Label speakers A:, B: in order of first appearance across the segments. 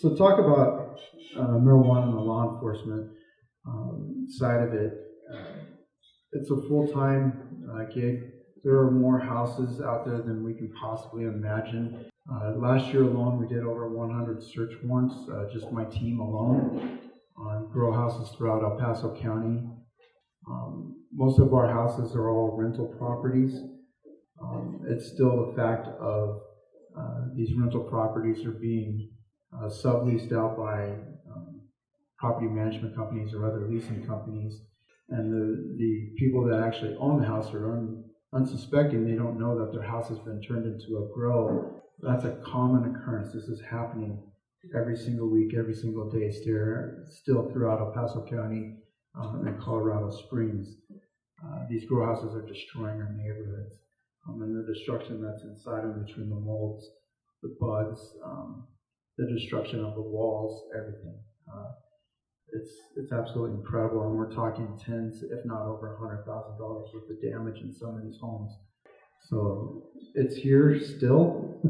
A: So talk about marijuana and the law enforcement side of it. It's a full-time gig. There are more houses out there than we can possibly imagine. Last year alone, we did over 100 search warrants, just my team alone, on grow houses throughout El Paso County. Most of our houses are all rental properties. It's still the fact of these rental properties are being subleased out by property management companies or other leasing companies, and the people that actually own the house are unsuspecting. They don't know that their house has been turned into a grow. That's a common occurrence. This is happening every single week, every single day, still throughout El Paso County and Colorado Springs. These grow houses are destroying our neighborhoods, and the destruction that's inside them, between the molds, the bugs, the destruction of the walls, everything. It's absolutely incredible, and we're talking tens, if not over $100,000 worth of damage in some of these homes. So it's here still.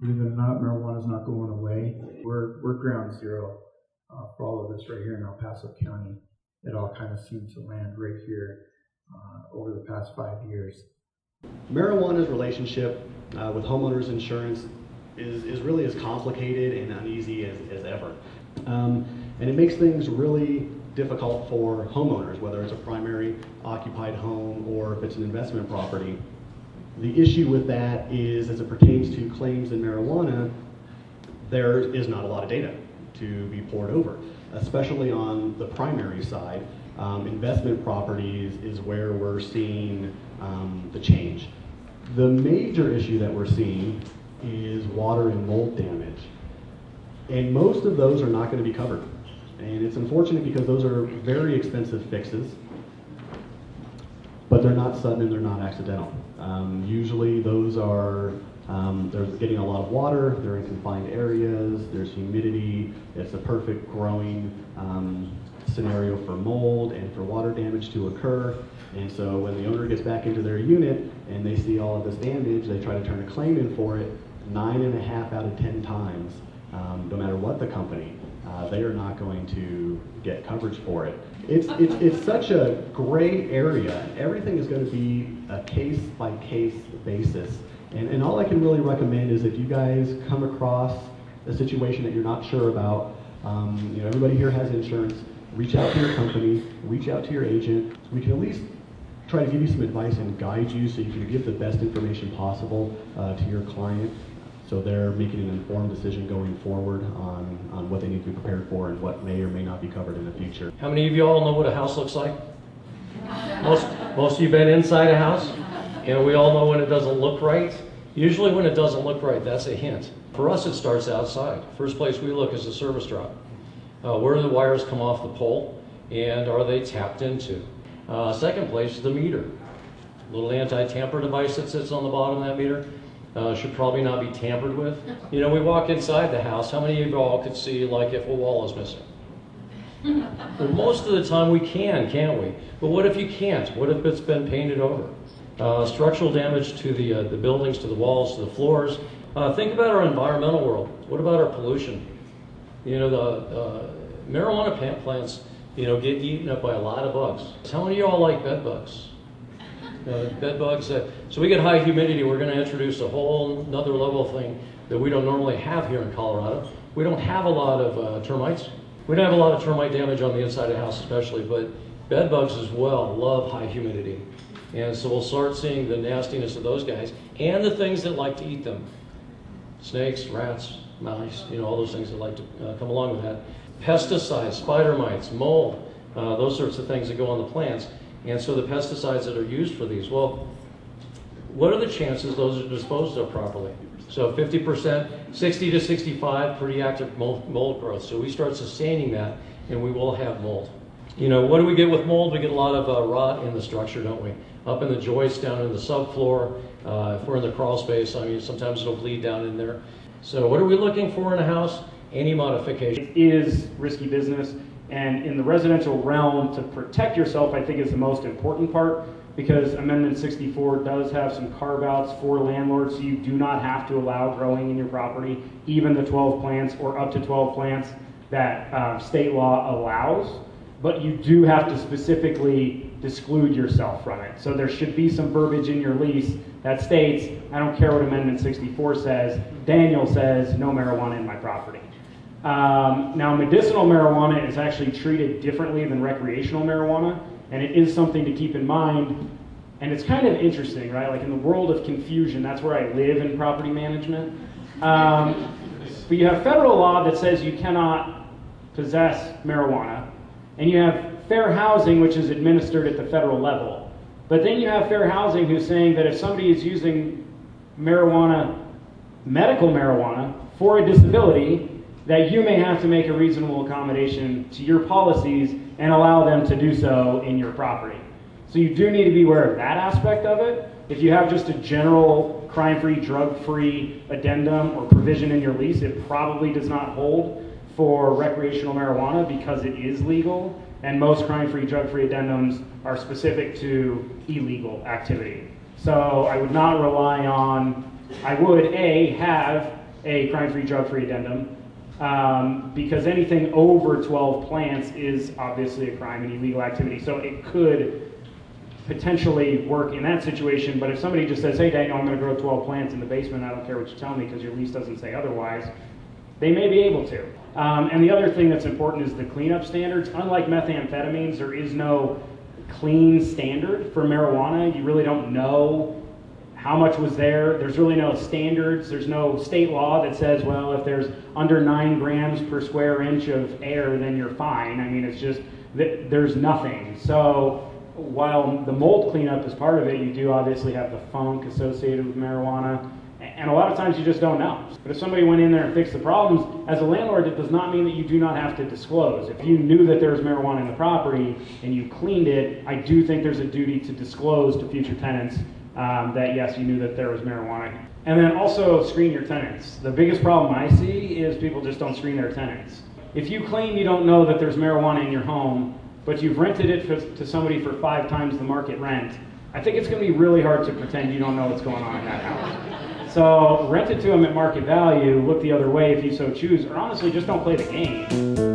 A: Believe it or not, marijuana is not going away. We're ground zero for all of this right here in El Paso County. It all kind of seemed to land right here over the past 5 years.
B: Marijuana's relationship with homeowners insurance is really as complicated and uneasy as ever. And it makes things really difficult for homeowners, whether it's a primary occupied home or if it's an investment property. The issue with that is, as it pertains to claims in marijuana, there is not a lot of data to be poured over, especially on the primary side. Investment properties is where we're seeing the change. The major issue that we're seeing is water and mold damage. And most of those are not going to be covered. And it's unfortunate because those are very expensive fixes, but they're not sudden and they're not accidental. Usually those are, they're getting a lot of water, they're in confined areas, there's humidity, it's a perfect growing scenario for mold and for water damage to occur. And so when the owner gets back into their unit and they see all of this damage, they try to turn a claim in for it 9.5 out of 10 times. No matter what the company, they are not going to get coverage for it. It's such a gray area. Everything is going to be a case-by-case basis. And all I can really recommend is, if you guys come across a situation that you're not sure about, everybody here has insurance, reach out to your company, reach out to your agent. We can at least try to give you some advice and guide you so you can give the best information possible to your client, so they're making an informed decision going forward on what they need to be prepared for and what may or may not be covered in the future.
C: How many of you all know what a house looks like? Most of you been inside a house? We all know when it doesn't look right. Usually when it doesn't look right, that's a hint. For us, it starts outside. First place we look is the service drop. Where do the wires come off the pole, and are they tapped into? Second place is the meter. Little anti-tamper device that sits on the bottom of that meter. Should probably not be tampered with. We walk inside the house, how many of you all could see, like, if a wall is missing? Well, most of the time we can, can't we? But what if you can't? What if it's been painted over? Structural damage to the buildings, to the walls, to the floors. Think about our environmental world. What about our pollution? The marijuana plants, get eaten up by a lot of bugs. How many of y'all like bed bugs? Bed bugs. So we get high humidity. We're going to introduce a whole another level of thing that we don't normally have here in Colorado. We don't have a lot of termites. We don't have a lot of termite damage on the inside of the house especially, but bed bugs as well love high humidity. And so we'll start seeing the nastiness of those guys and the things that like to eat them. Snakes, rats, mice, all those things that like to come along with that. Pesticides, spider mites, mold, those sorts of things that go on the plants. And so the pesticides that are used for these, well, what are the chances those are disposed of properly? So 50%, 60 to 65, pretty active mold growth. So we start sustaining that, and we will have mold. What do we get with mold? We get a lot of rot in the structure, don't we? Up in the joists, down in the subfloor. If we're in the crawl space, sometimes it'll bleed down in there. So what are we looking for in a house? Any modification.
D: It is risky business. And in the residential realm, to protect yourself, I think is the most important part. because Amendment 64 does have some carve-outs for landlords, so you do not have to allow growing in your property, even the 12 plants or up to 12 plants that state law allows, but you do have to specifically exclude yourself from it. So there should be some verbiage in your lease that states, I don't care what Amendment 64 says, Daniel says no marijuana in my property. Now, medicinal marijuana is actually treated differently than recreational marijuana, and it is something to keep in mind. And it's kind of interesting, right? Like in the world of confusion, that's where I live in property management. But you have federal law that says you cannot possess marijuana, and you have fair housing, which is administered at the federal level. But then you have fair housing who's saying that if somebody is using marijuana, medical marijuana, for a disability, that you may have to make a reasonable accommodation to your policies and allow them to do so in your property. So you do need to be aware of that aspect of it. If you have just a general crime-free, drug-free addendum or provision in your lease, it probably does not hold for recreational marijuana because it is legal, and most crime-free, drug-free addendums are specific to illegal activity. So I would not rely on, I would have a crime-free, drug-free addendum, because anything over 12 plants is obviously a crime and illegal activity. So it could potentially work in that situation, but if somebody just says, hey Daniel, I'm going to grow 12 plants in the basement, I don't care what you tell me because your lease doesn't say otherwise, they may be able to. And the other thing that's important is the cleanup standards. Unlike methamphetamines, there is no clean standard for marijuana. You really don't know how much was there. There's really no standards. There's no state law that says, well, if there's under 9 grams per square inch of air, then you're fine. I mean, it's just, there's nothing. So while the mold cleanup is part of it, you do obviously have the funk associated with marijuana. And a lot of times you just don't know. But if somebody went in there and fixed the problems, as a landlord, it does not mean that you do not have to disclose. If you knew that there was marijuana in the property and you cleaned it, I do think there's a duty to disclose to future tenants that yes, you knew that there was marijuana. And then also screen your tenants. The biggest problem I see is people just don't screen their tenants. If you claim you don't know that there's marijuana in your home, but you've rented it to somebody for 5 times the market rent, I think it's going to be really hard to pretend you don't know what's going on in that house. So rent it to them at market value, look the other way if you so choose, or honestly just don't play the game.